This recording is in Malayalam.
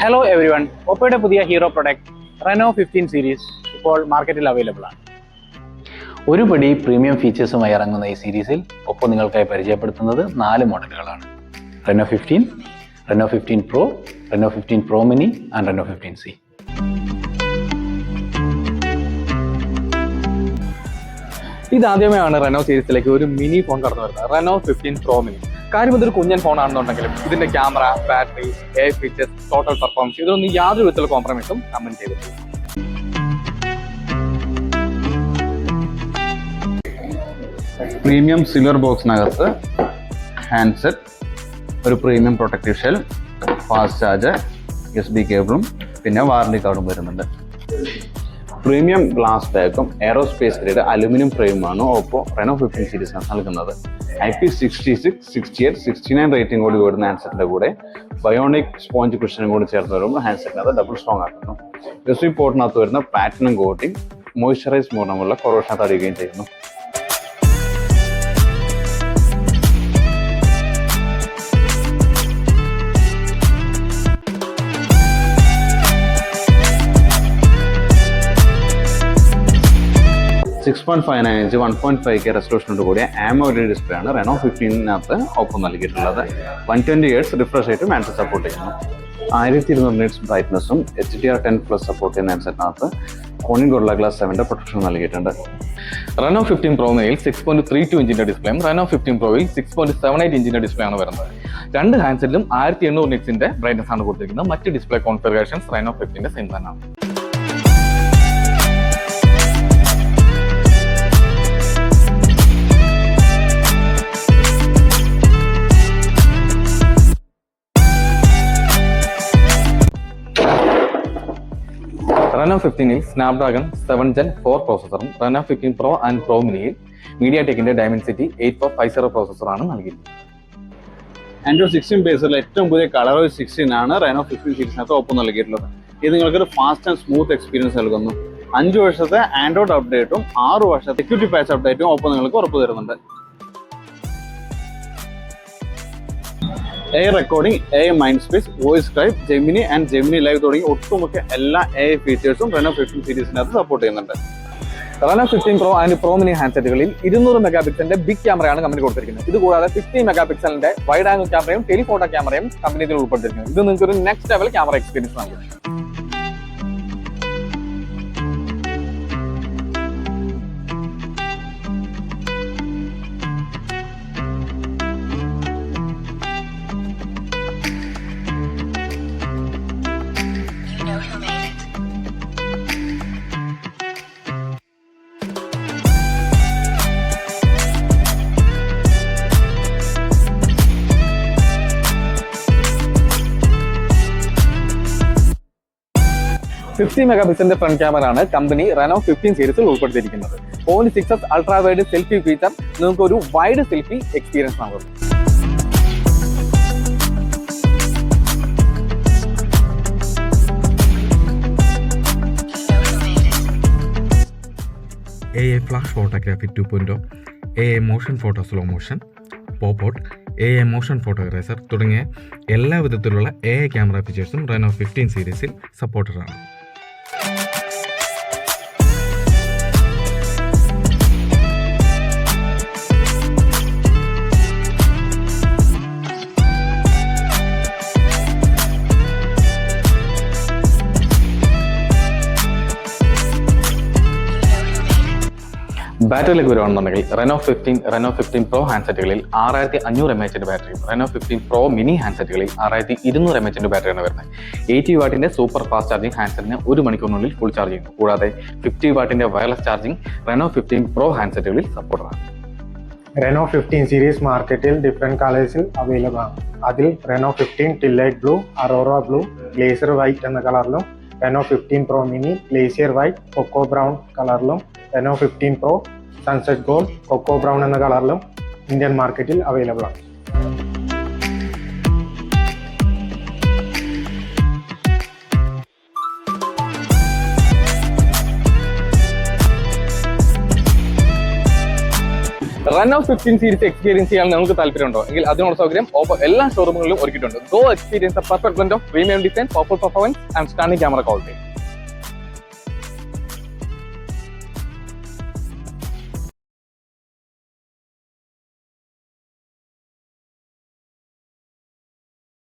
ഹലോ എവരി വൺ, ഓപ്പോയുടെ പുതിയ ഹീറോ പ്രൊഡക്റ്റ് റെനോ 15 സീരീസ് ഇപ്പോൾ മാർക്കറ്റിൽ അവൈലബിൾ ആണ്. ഒരുപടി പ്രീമിയം ഫീച്ചേഴ്സുമായി ഇറങ്ങുന്ന ഈ സീരീസിൽ ഒപ്പം നിങ്ങൾക്കായി പരിചയപ്പെടുത്തുന്നത് 4 മോഡലുകളാണ്: Reno 15, Reno 15 pro, Reno 15 pro mini and Reno 15C. ഇതാദ്യമായാണ് റെനോ സീരീസിലേക്ക് ഒരു മിനി ഫോൺ കടന്നു വരുന്നത്, റെനോ 15 പ്രോ മിനി. കാര്യം ഇതൊരു കുഞ്ഞൻ ഫോണാണെന്നുണ്ടെങ്കിലും ഇതിന്റെ camera, battery, AI features, total performance ഇതൊന്നും യാതൊരു വിധത്തിലുള്ള കോംപ്രമൈസും കമന്റ് ചെയ്തിട്ടില്ല. പ്രീമിയം സിൽവർ ബോക്സിനകത്ത് ഹാൻഡ്സെറ്റ്, ഒരു premium protective shell, fast charger, USB കേബിളും പിന്നെ വാറണ്ടി കാർഡും വരുന്നുണ്ട്. പ്രീമിയം ഗ്ലാസ് ബാക്കും എയറോസ്പേസ് ഗ്രേഡ് അലുമിനിയം ഫ്രെയിമാണ് ഓപ്പോ റെനോ 15 സീരീസിന് നൽകുന്നത്. IP66, 68, 69 റേറ്റിംഗ് കൂടി വരുന്ന ഹാൻഡ്സെറ്റിന്റെ കൂടെ ബയോണിക് സ്പോഞ്ച് കുഷനും കൂടി ചേർന്ന് വരുമ്പോൾ ഹാൻഡ്സെറ്റിനകത്ത് ഡബിൾ സ്ട്രോങ് ആക്കുന്നു. USB പോർട്ടിനകത്ത് വരുന്ന പ്ലാറ്റിനം കോട്ടിംഗ് മോയ്സ്ചറൈസ് മൂലമുള്ള കൊറോഷൻ തടയുകയും ചെയ്യുന്നു. .59" 1.5K റെസൊല്യൂഷനോട് കൂടിയ AMOLED ഡിസ്പ്ലേ ആണ് റെനോ 15നകത്ത് ഒപ്പം നൽകിയിട്ടുള്ളത്. 120 Hz റിഫ്രഷ് റേറ്റും ഹാൻഡ്സെറ്റ് സപ്പോർട്ട് ചെയ്യുന്നു. 1200 nits ബ്രൈറ്റ്നസും HDR10+ സപ്പോർട്ട് ചെയ്യുന്ന ഹാൻഡ്സെറ്റിനകത്ത് Corning Gorilla Glass 7 പ്രൊട്ടക്ഷൻ നൽകിയിട്ടുണ്ട്. റെനോ 15 പ്രോ മിനിയിൽ 6.32 ഇഞ്ചിന്റെ ഡിസ്പ്ലേയും റെനോ 15 പ്രോയിൽ 6.78 ഇഞ്ചിന്റെ ഡിസ്പ്ലേ ആണ് വരുന്നത്. രണ്ട് ഹാൻഡ്സെറ്റിലും 1800 nitsന്റെ ബ്രൈറ്റ്നസ് ആണ് കൊടുത്തിരിക്കുന്നത്. മറ്റ് ഡിസ്പ്ലേ കോൺഫിഗറേഷൻസ് റെനോ 15ന്റെ സെയിം തന്നെയാണ്. റെനോ 15ൽ സ്നാപ്ഡ്രാഗൺ 7 Gen 4 പ്രോസസറും റെനോ 15 പ്രോ ആൻഡ് പ്രോ മിനിയിൽ മീഡിയാടെക്കിന്റെ ഡയമൻസിറ്റി 8450 പ്രോസസറാണ് നൽകിയിട്ടുള്ളത്. ആൻഡ്രോയിഡ് 16 ബേസിലുള്ള ഏറ്റവും പുതിയ കളർOS 16 ആണ് റെനോ 15 സീരീസിനകത്ത് ഒപ്പം നൽകിയിട്ടുള്ളത്. ഇത് നിങ്ങൾക്കൊരു ഫാസ്റ്റ് ആൻഡ് സ്മൂത്ത് എക്സ്പീരിയൻസ് നൽകുന്നു. 5 വർഷത്തെ ആൻഡ്രോയിഡ് അപ്ഡേറ്റും 6 വർഷത്തെ സെക്യൂരിറ്റി പാച്ച് അപ്ഡേറ്റും ഒപ്പം നിങ്ങൾക്ക് ഉറപ്പ് തരുന്നുണ്ട്. AI recording, AI mind space, voice scribe, Gemini and Gemini live തുടങ്ങി ഒട്ടുമുക്ക എല്ലാ AI ഫീച്ചേഴ്സും റെനോ 15 സീരീസിനകത്ത് സപ്പോർട്ട് ചെയ്യുന്നുണ്ട്. Reno 15 pro and pro mini ഹാൻഡ്സെറ്റുകളിൽ 200 മെഗാപിക്സലിന്റെ ബിഗ് ക്യാമറയാണ് കമ്പനി കൊടുത്തിരിക്കുന്നത്. ഇത് കൂടാതെ 50 മെഗാപിക്സലിന്റെ വൈഡ് ആംഗിൾ ക്യാമറയും ടെലിഫോട്ടോ ക്യാമറയും കമ്പനി ഇതിൽ ഉൾപ്പെടുത്തിയിരിക്കുന്നത്. ഇത് നിങ്ങൾക്ക് ഒരു നെക്സ്റ്റ് ലെവൽ ക്യാമറ എക്സ്പീരിയൻസ് നൽകും. $50 മെഗാപിക്സലിന്റെ ഫ്രണ്ട് ക്യാമറയാണ് കമ്പനി റെനോ 15 സീരീസിൽ ഉൾപ്പെടുത്തിയിരിക്കുന്നത്. 0.6s ultra wide selfie feature നിങ്ങൾക്ക് ഒരു വൈഡ് സെൽഫി എക്സ്പീരിയൻസ് നൽകും. AI flash photography 2.0, AI motion photo slow motion, പോപ്പോട്ട്, AI മോഷൻ ഫോട്ടോ ഇറേസർ തുടങ്ങിയ എല്ലാ വിധത്തിലുള്ള AI ക്യാമറ ഫീച്ചേഴ്സും റെനോ 15 സീരീസിൽ സപ്പോർട്ടഡ് ആണ്. ബാറ്ററിയിലേക്ക് വരുവാണെന്നുണ്ടെങ്കിൽ റെനോ 15 പ്രോ ഹാൻഡ്സെറ്റുകളിൽ 6500 mAh ബാറ്ററിയും റെനോ 15 പ്രോ മിനി ഹാൻഡ്സെറ്റുകളിൽ 6200 mAh ബാറ്ററിയാണ് വരുന്നത്. 80 വാട്ടിന്റെ സൂപ്പർ ഫാസ്റ്റ് ചാർജിംഗ് ഹാൻഡ്സെറ്റിന് 1 മണിക്കൂറിനുള്ളിൽ ഫുൾ ചാർജ് ചെയ്യുന്നു. കൂടാതെ 50 വാട്ടിന്റെ വയർലെസ് ചാർജിംഗ് റെനോ 15 പ്രോ ഹാൻഡ്സെറ്റുകളിൽ സപ്പോർട്ടാണ്. റെനോ 15 സീരീസ് മാർക്കറ്റിൽ ഡിഫറെൻറ്റ് കളേഴ്സിൽ അവൈലബിൾ ആണ്. അതിൽ Reno 15 twilight blue, aurora blue, glacier white എന്ന കളറിലും, Reno 15 pro mini glacier white, cocoa brown കളറിലും, Reno 15 pro sunset gold, coco brown എന്ന കളറിലും ഇന്ത്യൻ മാർക്കറ്റിൽ അവൈലബിൾ ആണ്. റെനോ 15 സീരീസ് എക്സ്പീരിയൻസ് ചെയ്യാൻ നിങ്ങൾക്ക് താല്പര്യമുണ്ടോ എങ്കിൽ അതിനുള്ള സൗകര്യം ഓപ്പോ എല്ലാ ഷോറൂമുകളിലും ഒരുക്കിയിട്ടുണ്ട്. Go experience perfect blend of premium design, powerful performance and standing camera quality.